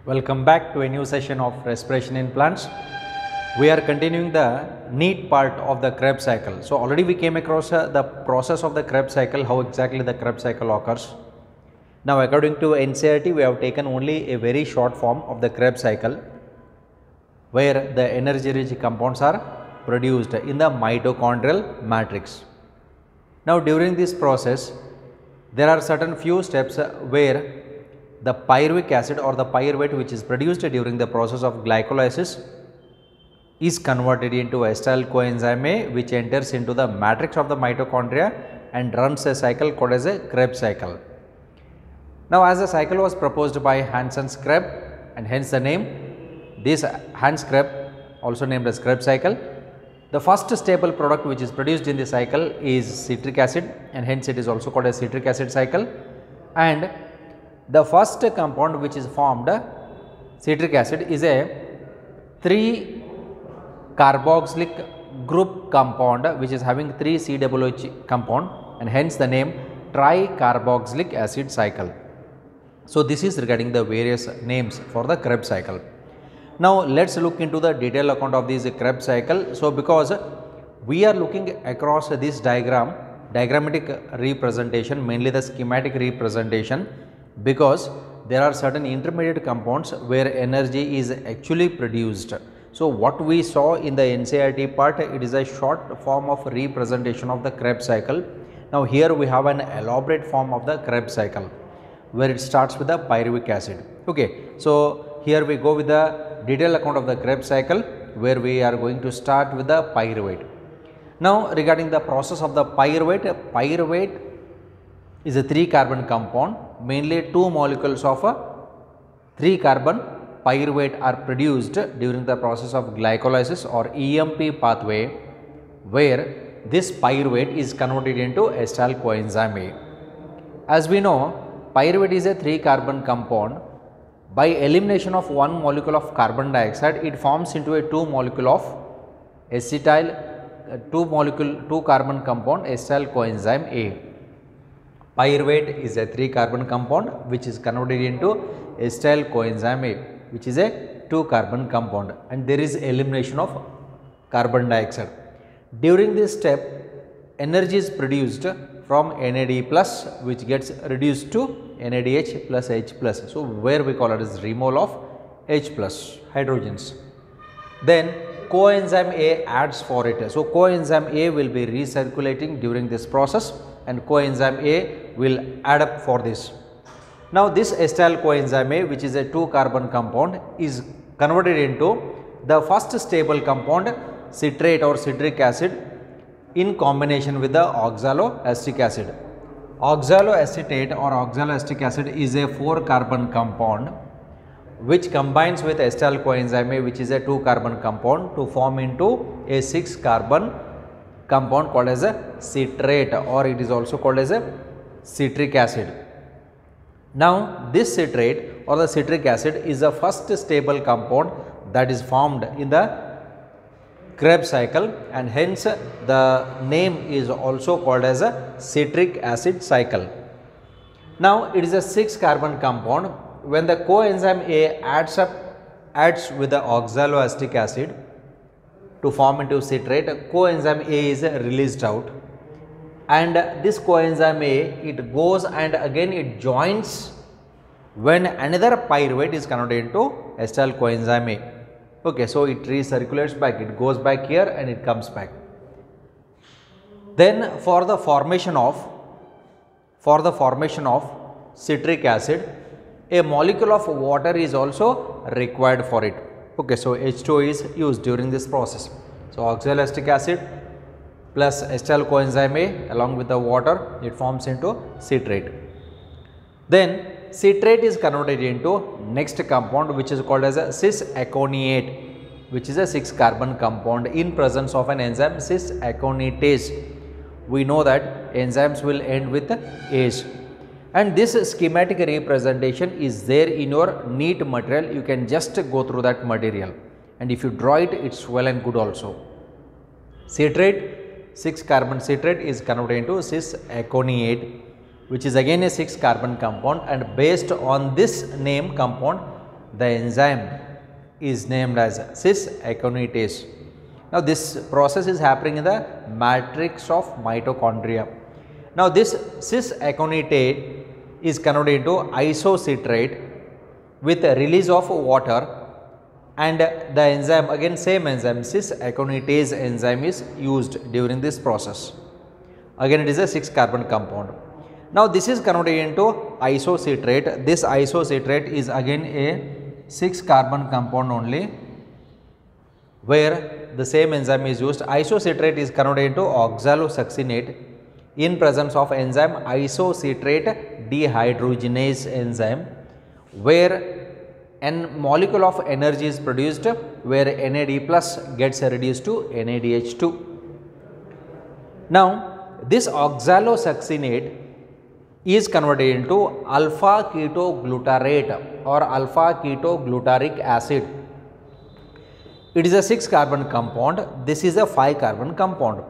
Welcome back to a new session of respiration in plants. We are continuing the neat part of the Krebs cycle. So already we came across the process of the Krebs cycle, how exactly the Krebs cycle occurs. Now according to NCERT, we have taken only a very short form of the Krebs cycle where the energy rich compounds are produced in the mitochondrial matrix. Now during this process, there are certain few steps where the pyruvic acid or the pyruvate which is produced during the process of glycolysis is converted into acetyl coenzyme A, which enters into the matrix of the mitochondria and runs a cycle called as a Krebs cycle. Now as the cycle was proposed by Hans and Krebs, and hence the name, this Hans Krebs, also named as Krebs cycle, the first stable product which is produced in the cycle is citric acid, and hence it is also called as citric acid cycle. And the first compound which is formed, citric acid, is a 3 carboxylic group compound which is having 3 COOH compound, and hence the name tricarboxylic acid cycle. So this is regarding the various names for the Krebs cycle. Now let us look into the detailed account of this Krebs cycle. So because we are looking across this diagram, diagrammatic representation, mainly the schematic representation, because there are certain intermediate compounds where energy is actually produced. So what we saw in the NCERT part, it is a short form of representation of the Krebs cycle. Now here we have an elaborate form of the Krebs cycle where it starts with the pyruvic acid. Okay, so here we go with the detailed account of the Krebs cycle where we are going to start with the pyruvate. Now regarding the process of the pyruvate, pyruvate is a 3 carbon compound. Mainly 2 molecules of a 3 carbon pyruvate are produced during the process of glycolysis or EMP pathway, where this pyruvate is converted into acetyl coenzyme A. As we know, pyruvate is a 3 carbon compound. By elimination of 1 molecule of carbon dioxide, it forms into a 2 molecule of acetyl 2 carbon compound acetyl coenzyme A. Pyruvate is a 3 carbon compound which is converted into acetyl coenzyme A, which is a 2 carbon compound, and there is elimination of carbon dioxide. During this step, energy is produced from NAD plus, which gets reduced to NADH plus H plus. So where we call it as remole of H plus hydrogens. Then coenzyme A adds for it. So coenzyme A will be recirculating during this process, and coenzyme A will add up for this. Now this acetyl coenzyme A, which is a 2 carbon compound, is converted into the first stable compound, citrate or citric acid, in combination with the oxaloacetic acid. Oxaloacetate or oxaloacetic acid is a 4 carbon compound which combines with acetyl coenzyme A, which is a 2 carbon compound, to form into a 6 carbon compound called as a citrate, or it is also called as a citric acid. Now this citrate or the citric acid is the first stable compound that is formed in the Krebs cycle, and hence the name is also called as a citric acid cycle. Now it is a 6 carbon compound. When the coenzyme A adds with the oxaloacetic acid to form into citrate, coenzyme A is released out, and this coenzyme A, it goes and again it joins when another pyruvate is converted into acetyl coenzyme A. Okay, so it recirculates back, it goes back here and it comes back. Then for the formation of citric acid, a molecule of water is also required for it. Okay, so H2O is used during this process. So oxaloacetic acid plus acetyl coenzyme A along with the water, it forms into citrate. Then citrate is converted into next compound which is called as a cis-aconiate, which is a 6 carbon compound in presence of an enzyme cis-aconitase. We know that enzymes will end with ase, and this schematic representation is there in your neat material. You can just go through that material, and if you draw it, it's well and good also. Citrate, 6 carbon citrate is converted into cis-aconiate, which is again a 6 carbon compound, and based on this name compound the enzyme is named as cis aconitase. Now this process is happening in the matrix of mitochondria. Now this cis aconitate is converted into isocitrate with a release of water, and the enzyme, again same enzyme, cis aconitase enzyme is used during this process. Again it is a 6 carbon compound. Now this is converted into isocitrate. This isocitrate is again a 6 carbon compound only, where the same enzyme is used. Isocitrate is converted into oxalosuccinate in presence of enzyme isocitrate dehydrogenase enzyme, where an molecule of energy is produced, where NAD plus gets reduced to NADH2. Now this oxalosuccinate is converted into alpha ketoglutarate or alpha ketoglutaric acid. It is a 6 carbon compound. This is a 5 carbon compound.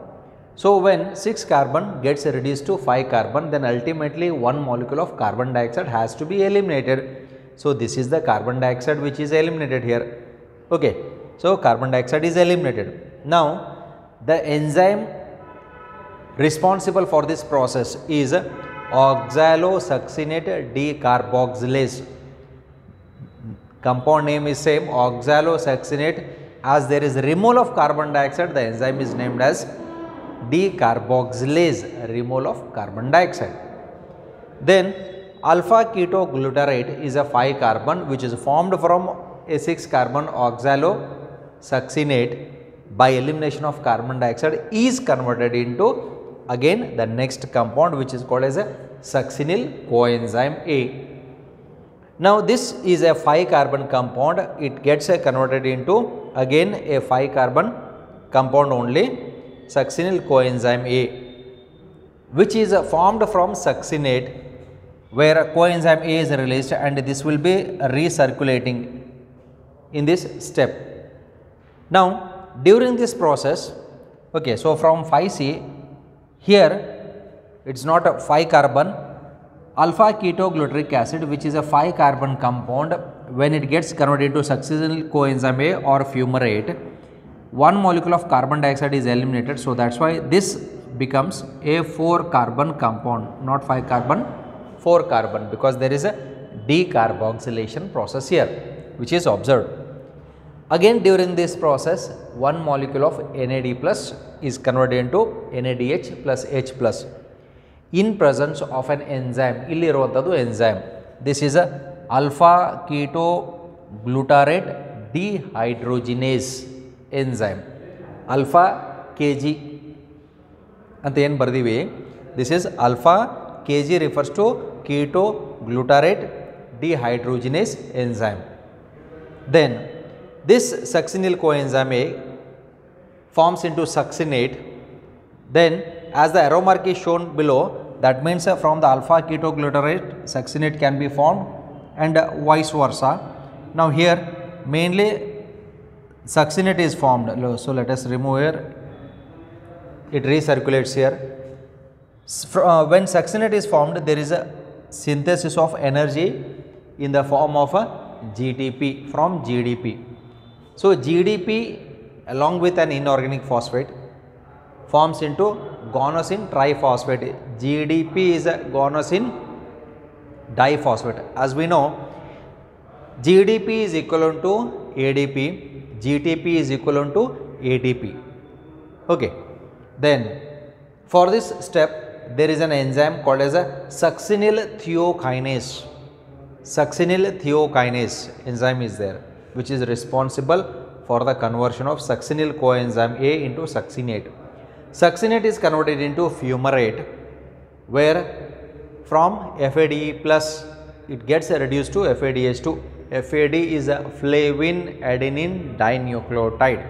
So when 6 carbon gets reduced to 5 carbon, then ultimately one molecule of carbon dioxide has to be eliminated. So this is the carbon dioxide which is eliminated here. Okay. So carbon dioxide is eliminated. Now the enzyme responsible for this process is oxalosuccinate decarboxylase. Compound name is same, oxalosuccinate. As there is removal of carbon dioxide, the enzyme is named as decarboxylase, removal of carbon dioxide. Then alpha ketoglutarate is a 5 carbon which is formed from a 6 carbon oxalosuccinate by elimination of carbon dioxide, is converted into again the next compound which is called as a succinyl coenzyme A. Now this is a 5 carbon compound, it gets converted into again a 5 carbon compound only, succinyl coenzyme A, which is formed from succinate, where coenzyme A is released, and this will be recirculating in this step. Now during this process, okay, so from 5C, here it is not a 5 carbon, alpha ketoglutaric acid which is a 5 carbon compound, when it gets converted into succinyl coenzyme A or fumarate, one molecule of carbon dioxide is eliminated. So that is why this becomes a 4 carbon compound, not 5 carbon, 4 carbon, because there is a decarboxylation process here which is observed. Again during this process, one molecule of NAD plus is converted into NADH plus H plus in presence of an enzyme. Illi iruvanthadu enzyme. This is a alpha ketoglutarate dehydrogenase enzyme, alpha Kg anta ಏನು ಬರ್ದಿವಿ. This is alpha Kg refers to ketoglutarate dehydrogenase enzyme. Then this succinyl coenzyme A forms into succinate. Then as the arrow mark is shown below, that means from the alpha ketoglutarate succinate can be formed, and vice versa. Now here mainly succinate is formed. So let us remove here, it recirculates here. When succinate is formed, there is a synthesis of energy in the form of a GTP from GDP. So GDP along with an inorganic phosphate forms into guanosine triphosphate. GDP is a guanosine diphosphate. As we know, GDP is equivalent to ADP, GTP is equivalent to ATP. Okay. Then for this step, there is an enzyme called as a succinyl thiokinase. Succinyl thiokinase enzyme is there, which is responsible for the conversion of succinyl coenzyme A into succinate. Succinate is converted into fumarate, where from FADE plus it gets reduced to FADH2. FAD is a flavin adenine dinucleotide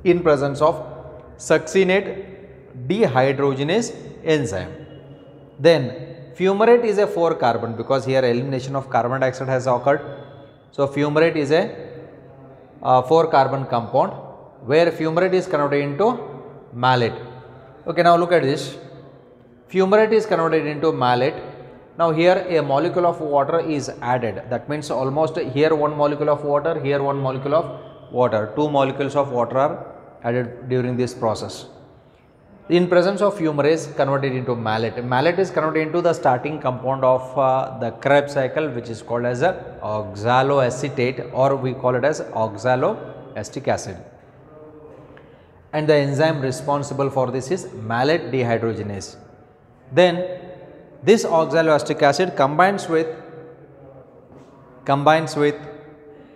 in presence of succinate dehydrogenase enzyme. Then fumarate is a 4 carbon, because here elimination of carbon dioxide has occurred. So fumarate is a 4 carbon compound, where fumarate is converted into malate. Okay, now look at this. Fumarate is converted into malate, Now here a molecule of water is added, that means almost here one molecule of water, here one molecule of water, two molecules of water are added during this process. In presence of fumarate, converted into malate. Malate is converted into the starting compound of the Krebs cycle, which is called as a oxaloacetate, or we call it as oxaloacetic acid. And the enzyme responsible for this is malate dehydrogenase. Then this oxaloacetic acid combines with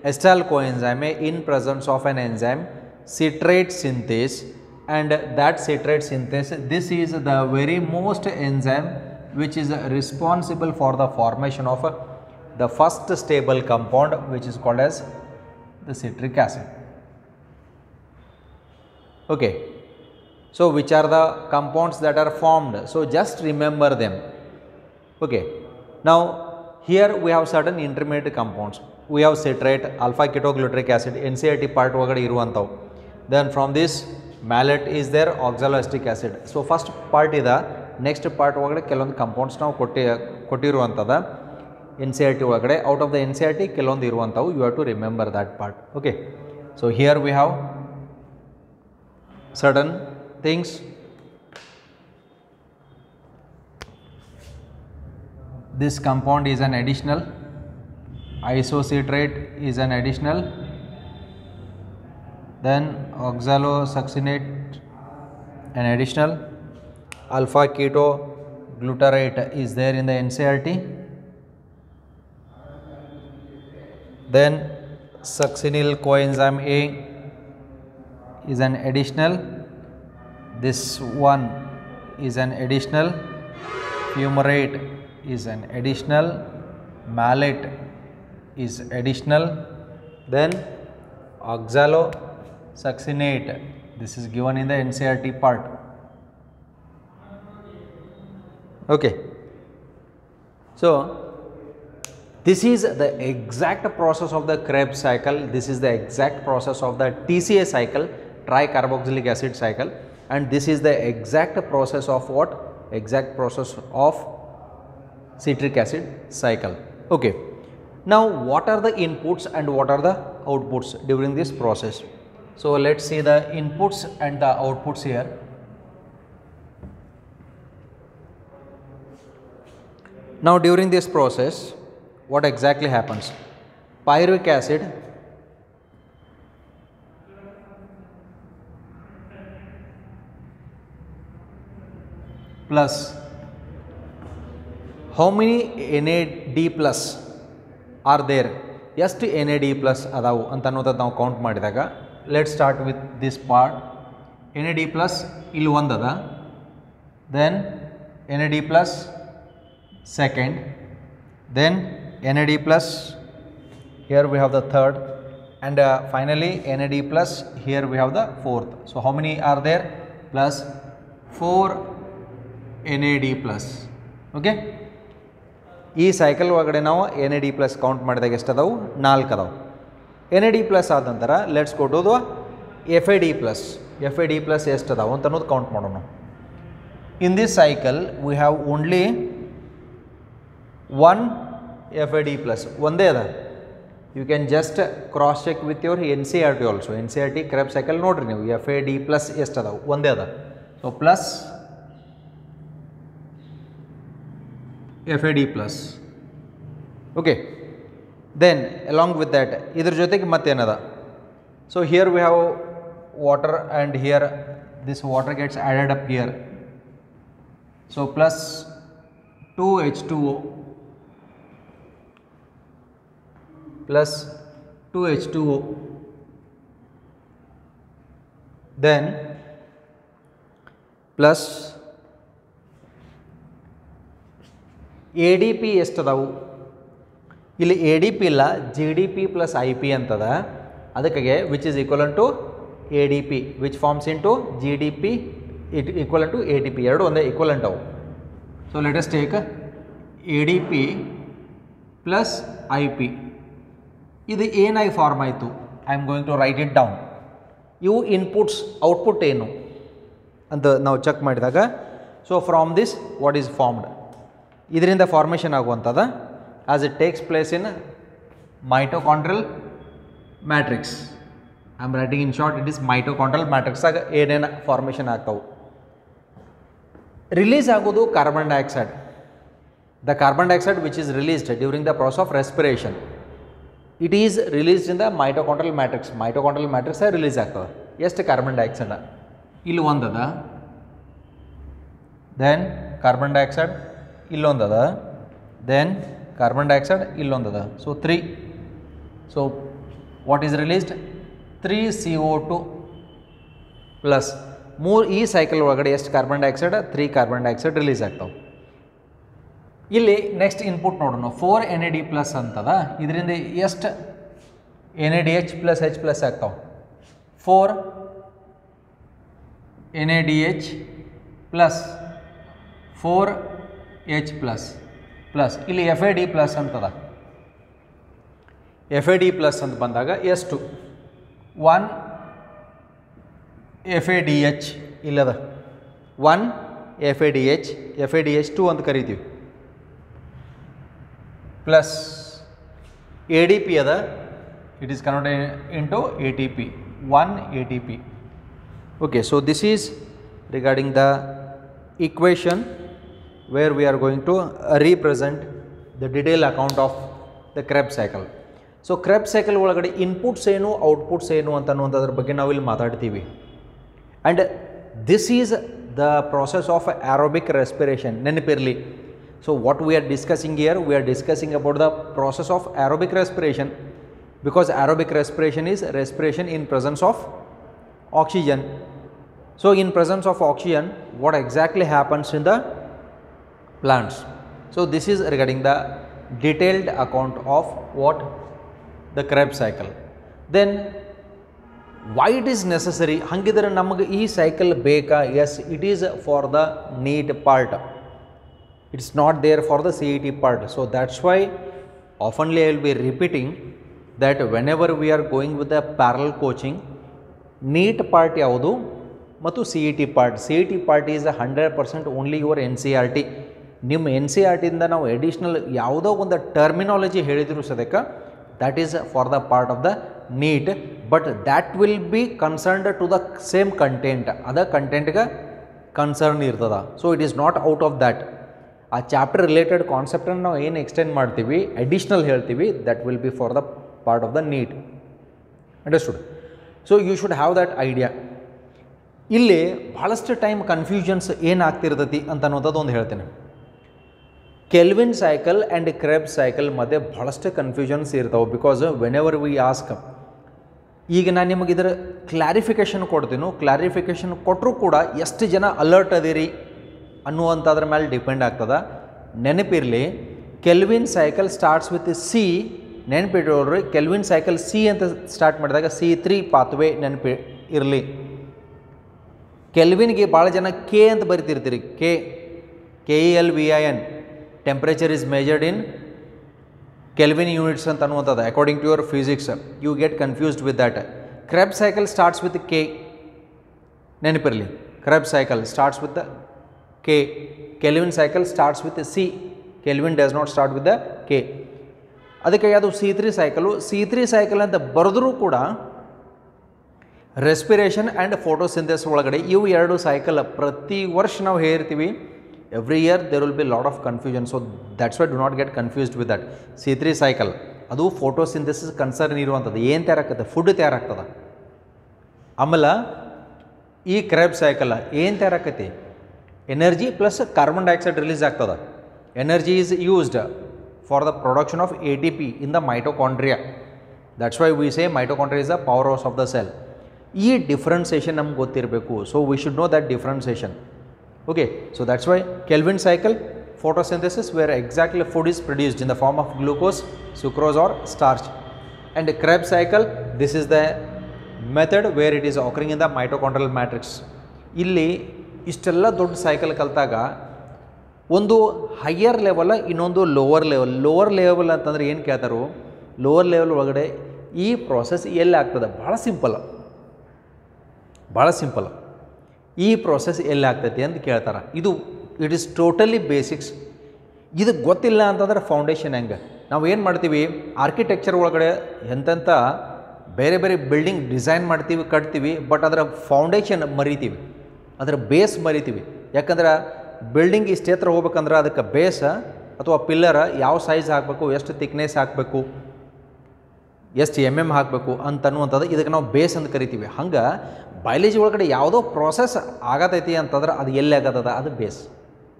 acetyl coenzyme A in presence of an enzyme citrate synthase, and that citrate synthase, this is the very most enzyme which is responsible for the formation of the first stable compound, which is called as the citric acid. Okay. So which are the compounds that are formed? So just remember them. Okay. Now here we have certain intermediate compounds. We have citrate, alpha ketogluteric acid, NCERT part ಒಳಗಡೆ ಇರುವಂತವು. Then from this malate is there, oxaloacetic acid. So first part ida, next part ಒಳಗಡೆ ಕೆಲವೊಂದು compounds ನಾವು ಕೊಟ್ಟಿರುವಂತದ NCERT ಒಳಗಡೆ. Out of the NCERT ಕೆಲವೊಂದು ಇರುವಂತವು, you have to remember that part. Okay. So here we have certain things. This compound is an additional, isocitrate is an additional, then oxalosuccinate an additional, alpha ketoglutarate is there in the NCERT, then succinyl coenzyme A is an additional, this one is an additional, fumarate is an additional, malate is additional, then oxalosuccinate, this is given in the NCERT part. Okay. So this is the exact process of the Krebs cycle, this is the exact process of the TCA cycle, tricarboxylic acid cycle, and this is the exact process of what? Exact process of citric acid cycle. Okay. Now what are the inputs and what are the outputs during this process? So let's see the inputs and the outputs here. Now during this process, what exactly happens? Pyruvic acid plus, how many NAD plus are there? ಎಷ್ಟು NAD plus ಅದಾವು ಅಂತ ಅನ್ನೋದನ್ನು ನಾವು count ಮಾಡಿದಾಗ, let's start with this part. NAD plus ಇಲ್ಲಿ ಒಂದದ, then NAD plus second, then NAD plus, here we have the third, and finally NAD plus, here we have the fourth. So how many are there? Plus 4 NAD plus. Okay. ಈ cycle ಒಳಗಡೆ ನಾವು NAD plus count ಮಾಡಿದಾಗ ಎಷ್ಟು ಅದಾವು? 4 ಅದಾವು. NAD plus ಆದ ನಂತರ let's go to the FAD plus. FAD plus ಎಷ್ಟು ಅದಾವು ಅಂತ ಅನ್ನೋದು ಕೌಂಟ್ ಮಾಡೋಣ. In this cycle we have only 1 FAD plus, ಒಂದೇ ಅದ. You can just cross check with your NCERT also. NCERT Krebs cycle ನೋಡ್ರಿ ನೀವು, FAD ಪ್ಲಸ್ ಎಷ್ಟು ಅದಾವು? ಒಂದೇ ಅದ. So plus FAD plus. Okay. Then along with that, idr jotege matte enada. So here we have water and here this water gets added up here. So plus 2H2O plus 2H2O. Then plus ADP ಎಷ್ಟು ಅದಾವು? ಇಲ್ಲಿ ADP ಇಲ್ಲ, GDP plus IP ಅಂತದ. ಅದಕ್ಕಾಗಿ which is equivalent to ADP, which forms into GDP equivalent to ATP. ಎರಡು ಒಂದೇ equivalent ಅವು. So let us take ADP plus IP. ಇದು ಏನಾಗಿ ಫಾರ್ಮ್ ಆಯಿತು? I am going to write it down. ಇವು inputs, output ಏನು ಅಂತ ನಾವು ಚೆಕ್ ಮಾಡಿದಾಗ, so from this what is formed? ಇದರಿಂದ ಫಾರ್ಮೇಷನ್ ಆಗುವಂಥದ್ದು as it takes place in mitochondrial matrix. I am writing in short, it is mitochondrial ಮ್ಯಾಟ್ರಿಕ್ಸಾಗ ಏನೇನು formation ಆಗ್ತಾವೆ. ರಿಲೀಸ್ ಆಗೋದು carbon dioxide. The carbon dioxide which is released during the process of respiration, it is released in the mitochondrial matrix. Mitochondrial matrix release ಆಗ್ತದೆ. ಎಷ್ಟು carbon dioxide ಇಲ್ಲಿ ಒಂದದ, then carbon dioxide ಇಲ್ಲೊಂದದ, then carbon dioxide ಇಲ್ಲೊಂದದ. So 3. So what is released? 3 CO2 plus 3. ಈ cycle ಒಳಗಡೆ ಎಷ್ಟು carbon dioxide? 3 carbon dioxide release ಆಗ್ತಾವೆ. ಇಲ್ಲಿ ನೆಕ್ಸ್ಟ್ ಇನ್ಪುಟ್ ನೋಡೋಣ. 4 NAD ಪ್ಲಸ್ ಅಂತದ, ಇದರಿಂದ ಎಷ್ಟು NADH ಪ್ಲಸ್ H ಪ್ಲಸ್ ಆಗ್ತಾವೆ? 4 NADH plus 4H plus plus ಇಲ್ಲಿ FAD ಪ್ಲಸ್ ಅಂತದ. FAD ಪ್ಲಸ್ ಅಂತ ಬಂದಾಗ ಎಷ್ಟು? 1 FADH ಇಲ್ಲದ, 1 FADH, FADH2 ಅಂತ ಕರಿತೀವಿ, ಪ್ಲಸ್ ADP ಅದ, it is converted into ATP, 1 ATP. Okay, so this is regarding the equation where we are going to represent the detailed account of the Krebs cycle. So Krebs cycle ಒಳಗಡೆ inputs ಏನು outputs ಏನು ಅಂತ ಅನ್ನೋದ್ರ ಬಗ್ಗೆ ನಾವು ಇಲ್ಲಿ ಮಾತಾಡ್ತೀವಿ. And this is the process of aerobic respiration. ನೆನಪಿರಲಿ. So what we are discussing here, we are discussing about the process of aerobic respiration, because aerobic respiration is respiration in presence of oxygen. So in presence of oxygen, what exactly happens in the plants? So this is regarding the detailed account of what the Krebs cycle. Then why it is necessary? ಹಂಗಿದ್ರೆ ನಮಗೆ ಈ cycle ಬೇಕಾ? Yes, it is for the NEET part. It's not there for the CET part. So that's why oftenly I will be repeating that whenever we are going with the parallel coaching, NEET part ಯಾವುದು ಮತ್ತು CET part. CET part is 100% only your NCERT. ನಿಮ್ಮ NCERT ಇಂದ ನಾವು additional ಯಾವುದೋ ಒಂದು terminology ಹೇಳಿದ್ರು ಸದಕ, that is for the part of the NEET, but that will be concerned to the same content. ಅದ ಕಂಟೆಂಟ್ಗೆ ಕನ್ಸರ್ನ್ ಇರ್ತದ. So it is not out of that. ಆ ಚಾಪ್ಟರ್ ರಿಲೇಟೆಡ್ ಕಾನ್ಸೆಪ್ಟನ್ನು ನಾವು ಏನು ಎಕ್ಸ್ಟೆಂಡ್ ಮಾಡ್ತೀವಿ, ಅಡಿಷ್ನಲ್ ಹೇಳ್ತೀವಿ, that will be for the part of the NEET. Understood? So you should have that idea. ಇಲ್ಲಿ ಭಾಳಷ್ಟು ಟೈಮ್ ಕನ್ಫ್ಯೂಷನ್ಸ್ ಏನಾಗ್ತಿರ್ತೈತಿ ಅಂತ ಅನ್ನೋದು ಒಂದು ಹೇಳ್ತೇನೆ. Calvin cycle and Krebs cycle ಮಧ್ಯೆ ಭಾಳಷ್ಟು ಕನ್ಫ್ಯೂಷನ್ಸ್ ಇರ್ತಾವೆ. Because whenever we ask, ಈಗ ನಾನು ನಿಮಗೆ ಇದರ ಕ್ಲಾರಿಫಿಕೇಷನ್ ಕೊಡ್ತೀನಿ. ಕ್ಲಾರಿಫಿಕೇಷನ್ ಕೊಟ್ಟರೂ ಕೂಡ ಎಷ್ಟು ಜನ ಅಲರ್ಟ್ ಅದಿರಿ ಅನ್ನುವಂಥದ್ರ ಮೇಲೆ ಡಿಪೆಂಡ್ ಆಗ್ತದೆ. ನೆನಪಿರಲಿ, Kelvin cycle starts with C. ನೆನಪಿಟ್ಕೊಳ್ರಿ, ಕೆಲ್ವಿನ್ ಸೈಕಲ್ C ಅಂತ ಸ್ಟಾರ್ಟ್ ಮಾಡಿದಾಗ C3 ಪಾತ್ವೇ ನೆನಪಿ ಇರಲಿ. ಕೆಲ್ವಿನ್ಗೆ ಭಾಳ ಜನ K ಅಂತ ಬರಿತಿರ್ತೀರಿ. KELVIN, temperature is measured in Kelvin units ಅಂತ ಅನ್ನುವಂಥದ್ದು according to your physics. You get confused with that. Krebs cycle starts with K. ನೆನಪಿರಲಿ, Krebs cycle starts with K. Kelvin cycle starts with C. Kelvin does not start with the K. ಅದಕ್ಕೆ ಅದು C3 cycle. C3 cycle ಅಂತ ಬರೆದ್ರೂ ಕೂಡ respiration and photosynthesis ಒಳಗಡೆ ಇವು ಎರಡು cycle ಪ್ರತಿ ವರ್ಷ ನಾವು ಹೇಳ್ತೀವಿ. Every year there will be lot of confusion. So that's why do not get confused with that. C3 cycle ಅದು ಫೋಟೋಸಿಂಥೆಸಿಸ್ ಕನ್ಸರ್ನ್ ಇರುವಂಥದ್ದು. ಏನು ತಯಾರಾಗ್ತದೆ? ಫುಡ್ ತಯಾರಾಗ್ತದೆ. ಆಮೇಲೆ ಈ ಕ್ರೆಬ್ಸ್ ಸೈಕಲ್ ಏನು ತಯಾರಾಕೈತಿ? Energy plus carbon dioxide release ಆಗ್ತದೆ. Energy is used for the production of ATP in the mitochondria. That's why we say mitochondria is the power house of the cell. ಈ differentiation ನಮ್ಗೆ ಗೊತ್ತಿರಬೇಕು. So we should know that differentiation. Okay, so that's why Kelvin cycle photosynthesis where exactly food is produced in the form of glucose, sucrose or starch. And Krebs cycle, this is the method where it is occurring in the mitochondrial matrix. ಇಲ್ಲಿ ಇಷ್ಟೆಲ್ಲ ದೊಡ್ಡ cycle ಕಲಿತಾಗ ಒಂದು higher level, ಇನ್ನೊಂದು lower level. Lower level ಅಂತಂದರೆ ಏನು ಕೇಳ್ತಾರೋ, lower level ಒಳಗಡೆ ಈ process ಎಲ್ಲಿ ಆಗ್ತದೆ? ಭಾಳ ಸಿಂಪಲ್. ಈ ಪ್ರೋಸೆಸ್ ಎಲ್ಲಿ ಆಗ್ತೈತಿ ಅಂತ ಕೇಳ್ತಾರೆ. ಇದು ಇಟ್ ಈಸ್ ಟೋಟಲಿ ಬೇಸಿಕ್ಸ್. ಇದು ಗೊತ್ತಿಲ್ಲ ಅಂತಂದ್ರೆ ಫೌಂಡೇಶನ್ ಹೆಂಗೆ ನಾವು ಏನು ಮಾಡ್ತೀವಿ ಆರ್ಕಿಟೆಕ್ಚರ್ ಒಳಗಡೆ ಎಂತೆಂಥ ಬೇರೆ ಬೇರೆ ಬಿಲ್ಡಿಂಗ್ ಡಿಸೈನ್ ಮಾಡ್ತೀವಿ ಕಟ್ತೀವಿ, ಬಟ್ ಅದರ ಫೌಂಡೇಶನ್ ಮರಿತೀವಿ, ಅದರ ಬೇಸ್ ಮರಿತೀವಿ. ಯಾಕಂದ್ರೆ ಬಿಲ್ಡಿಂಗ್ ಇಷ್ಟು ಎತ್ತರ ಹೋಗ್ಬೇಕಂದ್ರೆ ಅದಕ್ಕೆ ಬೇಸ ಅಥವಾ ಪಿಲ್ಲರ್ ಯಾವ ಸೈಜ್ ಹಾಕಬೇಕು, ಎಷ್ಟು ತಿಕ್ನೆಸ್ ಹಾಕಬೇಕು, ಎಷ್ಟು ಹಾಕಬೇಕು ಅಂತನ್ನುವಂಥದ್ದು ಇದಕ್ಕೆ ನಾವು ಬೇಸ್ ಅಂತ ಕರಿತೀವಿ. ಹಂಗೆ ಬಯಾಲಜಿ ಒಳಗಡೆ ಯಾವುದೋ ಪ್ರೋಸೆಸ್ ಆಗತೈತಿ ಅಂತಂದ್ರೆ ಅದು ಎಲ್ಲಿ ಆಗತ್ತದ ಅದು base,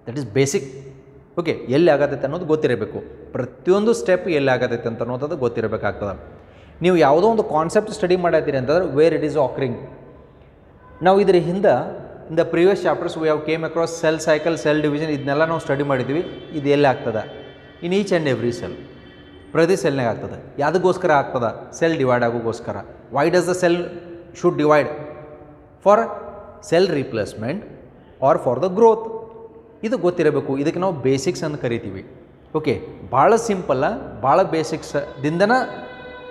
that is basic. Okay, ಎಲ್ಲಿ ಆಗತೈತೆ ಅನ್ನೋದು ಗೊತ್ತಿರಬೇಕು, ಪ್ರತಿಯೊಂದು ಸ್ಟೆಪ್ ಎಲ್ಲಿ ಆಗತೈತೆ ಅಂತ ಅನ್ನೋದು ಗೊತ್ತಿರಬೇಕಾಗ್ತದೆ. ನೀವು ಯಾವುದೋ ಒಂದು ಕಾನ್ಸೆಪ್ಟ್ ಸ್ಟಡಿ ಮಾಡತ್ತೀರಿ ಅಂತಂದ್ರೆ ವೇರ್ ಇಟ್ ಈಸ್ ಆಕ್ರಿಂಗ್. ನಾವು ಇದ್ರ ಹಿಂದೆ in the previous chapters we have came across cell cycle, cell division, ಇದನ್ನೆಲ್ಲ ನಾವು ಸ್ಟಡಿ ಮಾಡಿದ್ವಿ. ಇದು ಎಲ್ಲಿ ಆಗ್ತದೆ? In each and every cell, ಪ್ರತಿ ಸೆಲ್ನಾಗ ಆಗ್ತದೆ. ಯಾವುದಕ್ಕೋಸ್ಕರ ಆಗ್ತದೆ? ಸೆಲ್ ಡಿವೈಡ್ ಆಗೋಗೋಸ್ಕರ. Why does the cell should divide? For cell replacement or for the growth. ಇದು ಗೊತ್ತಿರಬೇಕು, ಇದಕ್ಕೆ ನಾವು ಬೇಸಿಕ್ಸ್ ಅಂತ ಕರಿತೀವಿ. ಓಕೆ, ಭಾಳ ಸಿಂಪಲ್ಲ, ಭಾಳ ಬೇಸಿಕ್ಸ್ದಿಂದನ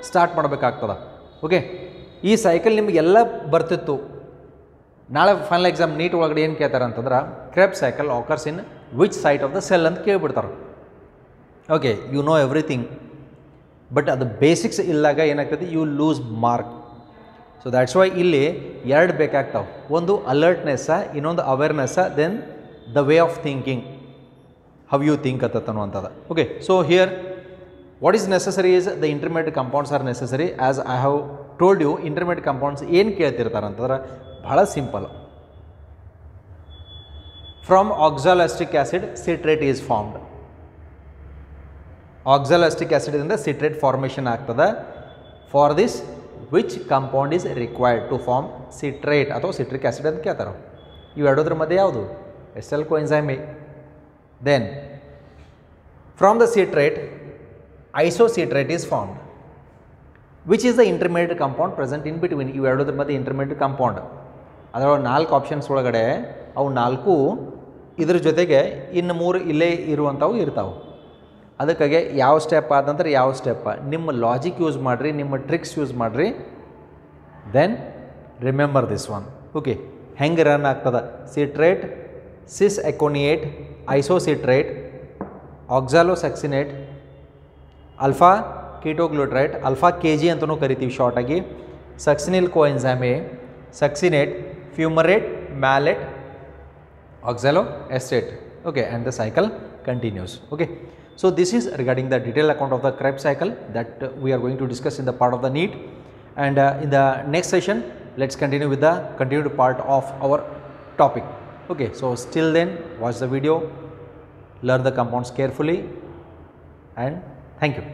ಸ್ಟಾರ್ಟ್ ಮಾಡಬೇಕಾಗ್ತದೆ. ಓಕೆ, ಈ ಸೈಕಲ್ ನಿಮಗೆಲ್ಲ ಬರ್ತಿತ್ತು. ನಾಳೆ ಫೈನಲ್ ಎಕ್ಸಾಮ್ ನೀಟ್ ಒಳಗಡೆ ಏನು ಕೇಳ್ತಾರೆ ಅಂತಂದ್ರೆ Krebs cycle occurs in which site of the cell ಅಂತ ಕೇಳಿಬಿಡ್ತಾರೆ. Okay, you know everything, but ಅದು ಬೇಸಿಕ್ಸ್ ಇಲ್ಲಾಗ ಏನಾಗ್ತದೆ, you lose mark. So that's why ಇಲ್ಲಿ ಎರಡು ಬೇಕಾಗ್ತಾವೆ, ಒಂದು ಅಲರ್ಟ್ನೆಸ್ಸ, ಇನ್ನೊಂದು awareness, then the way of thinking, how you think ಅಂತನ್ನುವಂಥದ್ದು. Okay, so here what is necessary is the intermediate compounds are necessary. As I have told you, intermediate compounds ಏನು ಕೇಳ್ತಿರ್ತಾರೆ ಅಂತಂದ್ರೆ ಭಾಳ simple. From oxaloacetic acid citrate is formed. Oxaloacetic ಆ್ಯಸಿಡಿಂದ citrate formation ಆಗ್ತದೆ. For this which compound is required to form citrate ಅಥವಾ citric acid ಅಂತ ಕೇಳ್ತಾರೆ. ಇವೆರಡೋದ್ರ ಮಧ್ಯೆ ಯಾವುದು? Acetyl coenzyme A. Then from the citrate isocitrate is formed, which is the intermediate compound present in between. ಇವೆರಡರ ಮಧ್ಯೆ intermediate compound. ಅದರ 4 options ಒಳಗಡೆ ಅವು 4 ಇದ್ರ ಜೊತೆಗೆ ಇನ್ನು 3 ಇಲ್ಲೇ ಇರುವಂಥವು ಇರ್ತಾವೆ. ಅದಕ್ಕಾಗಿ ಯಾವ ಸ್ಟೆಪ್ ಆದಂದ್ರೆ ಯಾವ ಸ್ಟೆಪ್, ನಿಮ್ಮ ಲಾಜಿಕ್ ಯೂಸ್ ಮಾಡಿರಿ, ನಿಮ್ಮ ಟ್ರಿಕ್ಸ್ ಯೂಸ್ ಮಾಡಿರಿ. Then remember this one. Okay, ಹೆಂಗೆ ರನ್ ಆಗ್ತದೆ? Citrate, cis aconitate, isocitrate, oxalosuccinate, alpha ketoglutarate, alpha K G ಅಂತಲೂ ಕರಿತೀವಿ ಶಾರ್ಟಾಗಿ, succinyl coenzyme A, succinate, fumarate, malate, oxaloacetate. Okay, and the cycle continues. Okay, so this is regarding the detail account of the Krebs cycle that we are going to discuss in the part of the NEET, and in the next session let's continue with the continued part of our topic. Okay, so still then watch the video, learn the compounds carefully, and thank you.